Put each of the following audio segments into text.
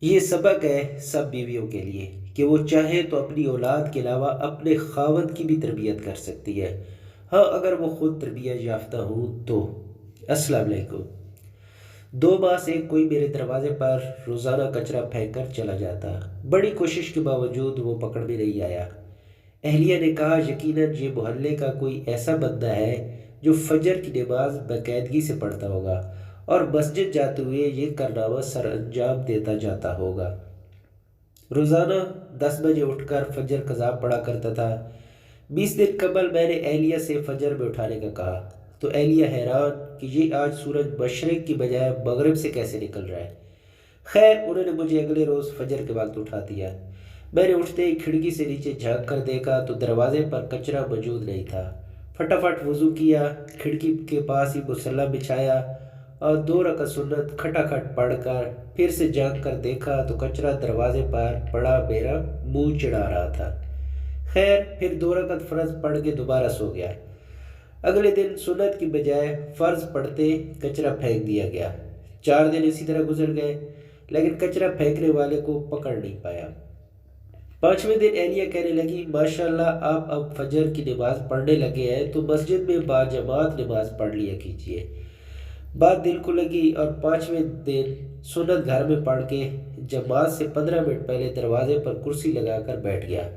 یہ سبق ہے سب بیویوں کے لیے کہ وہ چاہے تو اپنی اولاد کے علاوہ اپنے خاوند کی بھی تربیت کر سکتی ہے، ہاں اگر وہ خود تربیت یافتہ ہو تو۔ السلام علیکم۔ 2 ماہ سے کوئی میرے دروازے پر روزانہ کچرا پھینک کر چلا جاتا، بڑی کوشش کے باوجود وہ پکڑ میں نہیں آیا۔ اہلیہ نے کہا یقیناً یہ محلے کا کوئی ایسا بندہ ہے جو فجر کی نماز باقاعدگی سے پڑھتا ہوگا اور مسجد جاتے ہوئے یہ کارنامہ سر انجام دیتا جاتا ہوگا۔ روزانہ 10 بجے اٹھ کر فجر قضا پڑھا کرتا تھا۔ 20 دن قبل میں نے اہلیہ سے فجر میں اٹھانے کا کہا تو اہلیہ حیران کہ یہ آج سورج مشرق کی بجائے مغرب سے کیسے نکل رہا ہے۔ خیر انہوں نے مجھے اگلے روز فجر کے وقت اٹھا دیا۔ میں نے اٹھتے ہی کھڑکی سے نیچے جھانک کر دیکھا تو دروازے پر کچرا موجود نہیں تھا۔ فٹافٹ وضو کیا، کھڑکی کے پاس ہی مصلی بچھایا اور 2 رکعت سنت کھٹاکھٹ پڑھ کر پھر سے جھانک کر دیکھا تو کچرا دروازے پر پڑا میرا منہ چڑھا رہا تھا۔ خیر پھر 2 رکعت فرض پڑھ کے دوبارہ سو گیا۔ اگلے دن سنت کی بجائے فرض پڑھتے کچرا پھینک دیا گیا۔ 4 دن اسی طرح گزر گئے لیکن کچرا پھینکنے والے کو پکڑ نہیں پایا۔ 5ویں دن اہلیہ کہنے لگی ماشاءاللہ آپ اب فجر کی نماز پڑھنے لگے ہیں تو مسجد میں باجماعت نماز پڑھ لیا کیجیے۔ بات دل کو لگی اور 5ویں دن سنت گھر میں پڑھ کے جماعت سے 15 منٹ پہلے دروازے پر کرسی لگا کر بیٹھ گیا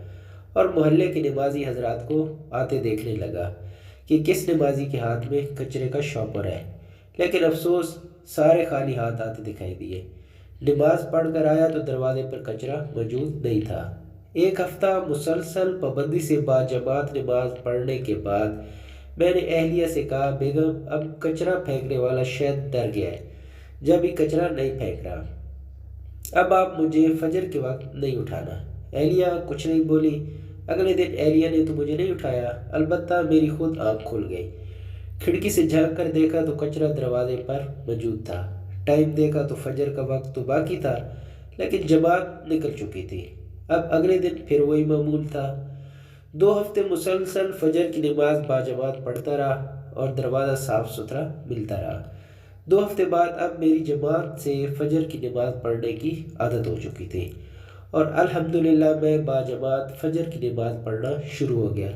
اور محلے کے نمازی حضرات کو آتے دیکھنے لگا کہ کس نمازی کے ہاتھ میں کچرے کا شاپر ہے، لیکن افسوس سارے خالی ہاتھ آتے دکھائی دیے۔ نماز پڑھ کر آیا تو دروازے پر کچرا موجود نہیں تھا۔ 1 ہفتہ مسلسل پابندی سے باجماعت نماز پڑھنے کے بعد میں نے اہلیہ سے کہا بیگم اب کچرا پھینکنے والا شاید ڈر گیا ہے، جب ہی کچرا نہیں پھینک رہا، اب آپ مجھے فجر کے وقت نہیں اٹھانا۔ اہلیہ کچھ نہیں بولی۔ اگلے دن اہلیہ نے تو مجھے نہیں اٹھایا، البتہ میری خود آنکھ کھل گئی۔ کھڑکی سے جھانک کر دیکھا تو کچرا دروازے پر موجود تھا۔ ٹائم دیکھا تو فجر کا وقت تو باقی تھا لیکن جماعت نکل چکی تھی۔ اب اگلے دن پھر وہی معمول تھا۔ 2 ہفتے مسلسل فجر کی نماز باجماعت پڑھتا رہا اور دروازہ صاف ستھرا ملتا رہا۔ 2 ہفتے بعد اب میری جماعت سے فجر کی نماز پڑھنے کی عادت ہو چکی تھی اور الحمدللہ میں باجماعت فجر کی نماز پڑھنا شروع ہو گیا۔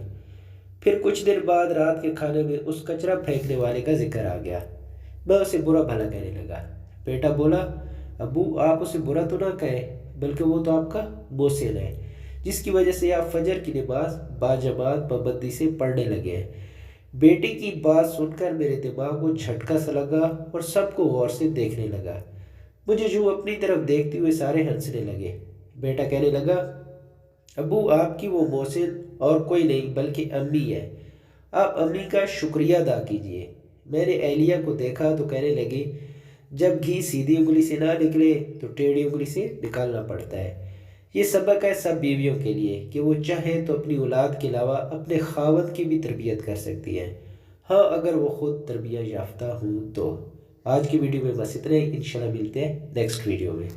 پھر کچھ دن بعد رات کے کھانے میں اس کچرا پھینکنے والے کا ذکر آ گیا۔ میں اسے برا بھلا کہنے لگا۔ بیٹا بولا ابو آپ اسے برا تو نہ کہیں، بلکہ وہ تو آپ کا محسن ہے جس کی وجہ سے آپ فجر کی نماز باجماعت پابندی سے پڑھنے لگے ہیں۔ بیٹی کی بات سن کر میرے دماغ کو جھٹکا سا لگا اور سب کو غور سے دیکھنے لگا۔ مجھے جو اپنی طرف دیکھتے ہوئے سارے ہنسنے لگے۔ بیٹا کہنے لگا ابو آپ کی وہ محسن اور کوئی نہیں بلکہ امی ہے، آپ امی کا شکریہ ادا کیجئے۔ میں نے اہلیہ کو دیکھا تو کہنے لگی جب گھی سیدھی انگلی سے نہ نکلے تو ٹیڑھی انگلی سے نکالنا پڑتا ہے۔ یہ سبق ہے سب بیویوں کے لیے کہ وہ چاہے تو اپنی اولاد کے علاوہ اپنے خاوند کی بھی تربیت کر سکتی ہے، ہاں اگر وہ خود تربیت یافتہ ہوں تو۔ آج کی ویڈیو میں بس اتنا ہی، انشاءاللہ ملتے ہیں نیکسٹ ویڈیو میں۔